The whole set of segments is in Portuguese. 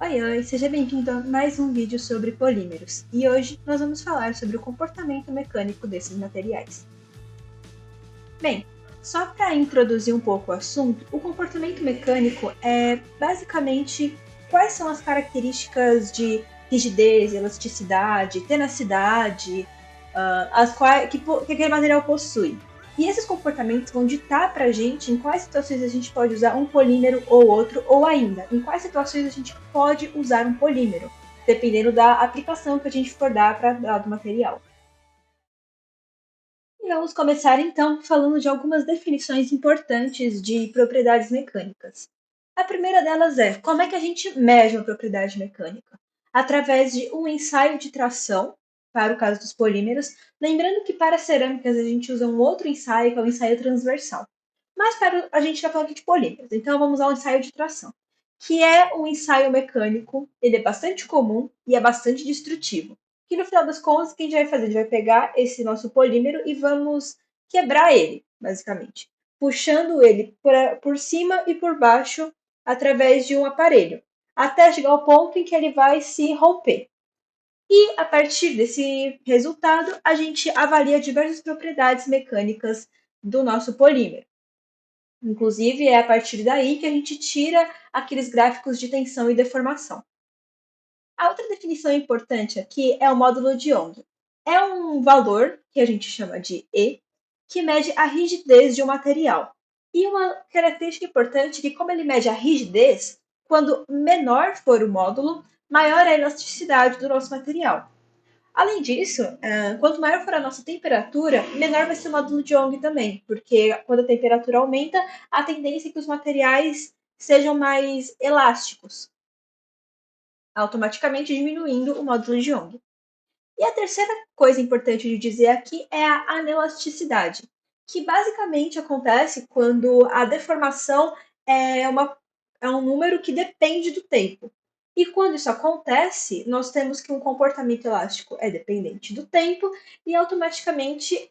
Oi, oi, seja bem-vindo a mais um vídeo sobre polímeros. E hoje nós vamos falar sobre o comportamento mecânico desses materiais. Bem, só para introduzir um pouco o assunto, o comportamento mecânico é basicamente quais são as características de rigidez, elasticidade, tenacidade, que aquele material possui. E esses comportamentos vão ditar para a gente em quais situações a gente pode usar um polímero ou outro, ou ainda, em quais situações a gente pode usar um polímero, dependendo da aplicação que a gente for dar para dado material. E vamos começar então falando de algumas definições importantes de propriedades mecânicas. A primeira delas é como é que a gente mede uma propriedade mecânica? Através de um ensaio de tração, para o caso dos polímeros, lembrando que para cerâmicas a gente usa um outro ensaio, que é o ensaio transversal. Mas para a gente está falando de polímeros, então vamos ao ensaio de tração, que é um ensaio mecânico, ele é bastante comum e é bastante destrutivo que no final das contas, o que a gente vai fazer? A gente vai pegar esse nosso polímero e vamos quebrar ele, basicamente. Puxando ele por cima e por baixo através de um aparelho, até chegar ao ponto em que ele vai se romper. E a partir desse resultado, a gente avalia diversas propriedades mecânicas do nosso polímero. Inclusive, é a partir daí que a gente tira aqueles gráficos de tensão e deformação. A outra definição importante aqui é o módulo de Young. É um valor que a gente chama de E, que mede a rigidez de um material. E uma característica importante é que, como ele mede a rigidez, quando menor for o módulo, maior é a elasticidade do nosso material. Além disso, quanto maior for a nossa temperatura, menor vai ser o módulo de Young também, porque quando a temperatura aumenta, a tendência é que os materiais sejam mais elásticos, automaticamente diminuindo o módulo de Young. E a terceira coisa importante de dizer aqui é a anelasticidade, que basicamente acontece quando a deformação é um número que depende do tempo. E quando isso acontece, nós temos que um comportamento elástico é dependente do tempo e automaticamente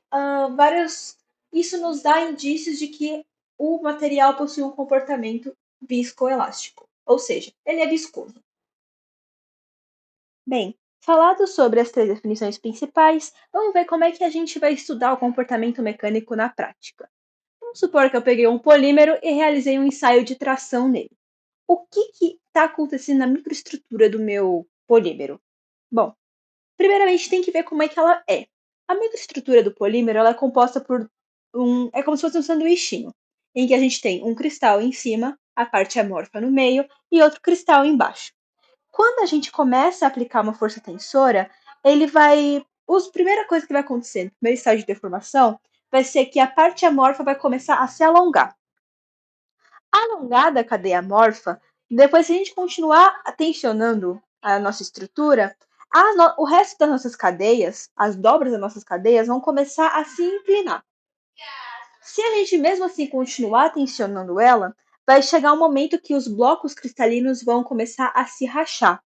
isso nos dá indícios de que o material possui um comportamento viscoelástico, ou seja, ele é viscoso. Bem, falado sobre as três definições principais, vamos ver como é que a gente vai estudar o comportamento mecânico na prática. Vamos supor que eu peguei um polímero e realizei um ensaio de tração nele. O que está acontecendo na microestrutura do meu polímero? Bom, primeiramente tem que ver como é que ela é. A microestrutura do polímero ela é composta por é como se fosse um sanduichinho, em que a gente tem um cristal em cima, a parte amorfa no meio e outro cristal embaixo. Quando a gente começa a aplicar uma força tensora, ele vai. A primeira coisa que vai acontecer no primeiro estágio de deformação vai ser que a parte amorfa vai começar a se alongar. Alongada a cadeia amorfa, depois, se a gente continuar tensionando a nossa estrutura, o resto das nossas cadeias, as dobras das nossas cadeias, vão começar a se inclinar. Se a gente mesmo assim continuar tensionando ela, vai chegar um momento que os blocos cristalinos vão começar a se rachar.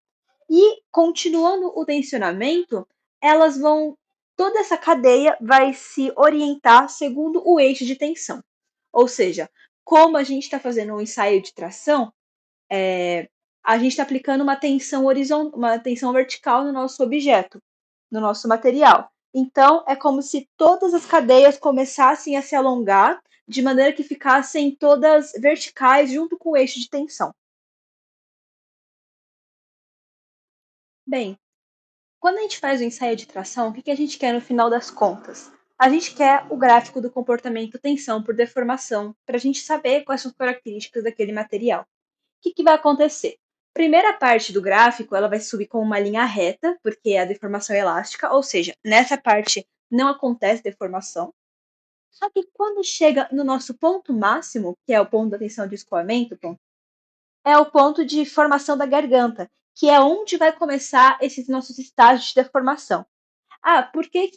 E continuando o tensionamento, elas vão. Toda essa cadeia vai se orientar segundo o eixo de tensão. Ou seja, como a gente está fazendo um ensaio de tração, a gente está aplicando uma tensão uma tensão vertical no nosso objeto, no nosso material. Então, é como se todas as cadeias começassem a se alongar de maneira que ficassem todas verticais junto com o eixo de tensão. Bem, quando a gente faz o ensaio de tração, o que a gente quer no final das contas? A gente quer o gráfico do comportamento tensão por deformação, para a gente saber quais são as características daquele material. O que vai acontecer? Primeira parte do gráfico, ela vai subir com uma linha reta, porque é a deformação elástica, ou seja, nessa parte não acontece deformação. Só que quando chega no nosso ponto máximo, que é o ponto da tensão de escoamento, é o ponto de formação da garganta, que é onde vai começar esses nossos estágios de deformação. Ah, por que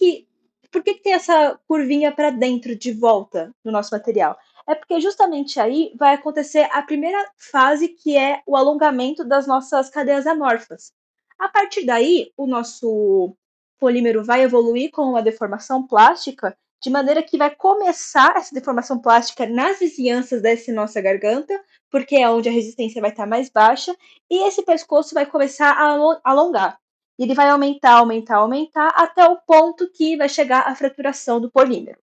tem essa curvinha para dentro de volta no nosso material? É porque justamente aí vai acontecer a primeira fase, que é o alongamento das nossas cadeias amorfas. A partir daí, o nosso polímero vai evoluir com a deformação plástica, de maneira que vai começar essa deformação plástica nas vizinhanças dessa nossa garganta, porque é onde a resistência vai estar mais baixa, e esse pescoço vai começar a alongar. E ele vai aumentar, aumentar, aumentar, até o ponto que vai chegar à fraturação do polímero.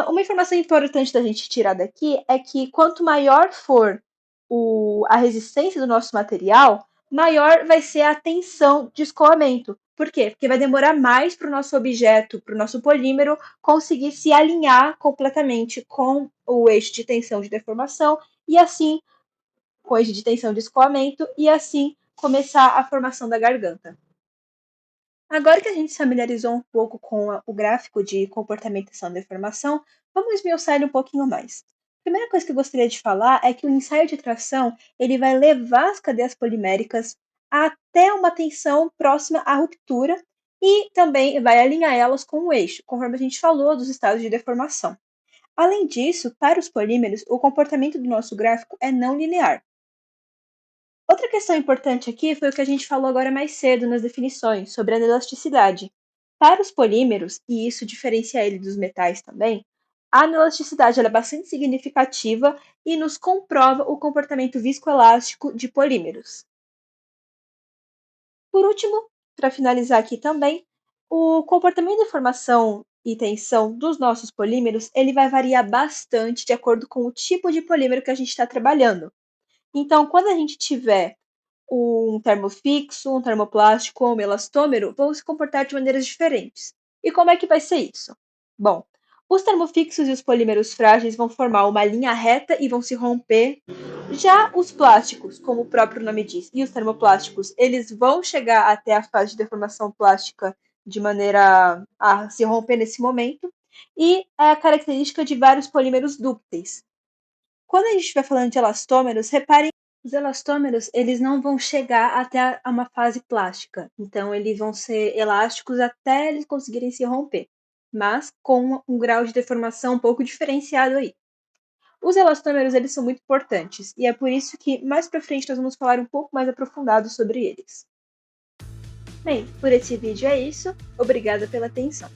Uma informação importante da gente tirar daqui é que quanto maior for a resistência do nosso material, maior vai ser a tensão de escoamento. Por quê? Porque vai demorar mais para o nosso objeto, para o nosso polímero, conseguir se alinhar completamente com o eixo de tensão de deformação e assim, com o eixo de tensão de escoamento, e assim começar a formação da garganta. Agora que a gente se familiarizou um pouco com o gráfico de comportamentação e deformação, vamos esmiuçar ele um pouquinho mais. A primeira coisa que eu gostaria de falar é que o ensaio de tração ele vai levar as cadeias poliméricas até uma tensão próxima à ruptura e também vai alinhar elas com o eixo, conforme a gente falou dos estados de deformação. Além disso, para os polímeros, o comportamento do nosso gráfico é não linear. Outra questão importante aqui foi o que a gente falou agora mais cedo nas definições, sobre a elasticidade. Para os polímeros, e isso diferencia ele dos metais também, a elasticidade é bastante significativa e nos comprova o comportamento viscoelástico de polímeros. Por último, para finalizar aqui também, o comportamento de formação e tensão dos nossos polímeros ele vai variar bastante de acordo com o tipo de polímero que a gente está trabalhando. Então, quando a gente tiver um termofixo, um termoplástico ou um elastômero vão se comportar de maneiras diferentes. E como é que vai ser isso? Bom, os termofixos e os polímeros frágeis vão formar uma linha reta e vão se romper. Já os plásticos, como o próprio nome diz, e os termoplásticos, eles vão chegar até a fase de deformação plástica de maneira a se romper nesse momento. E a característica de vários polímeros dúcteis. Quando a gente estiver falando de elastômeros, reparem os elastômeros, eles não vão chegar até uma fase plástica, então eles vão ser elásticos até eles conseguirem se romper, mas com um grau de deformação um pouco diferenciado aí. Os elastômeros, eles são muito importantes, e é por isso que mais pra frente nós vamos falar um pouco mais aprofundado sobre eles. Bem, por esse vídeo é isso. Obrigada pela atenção.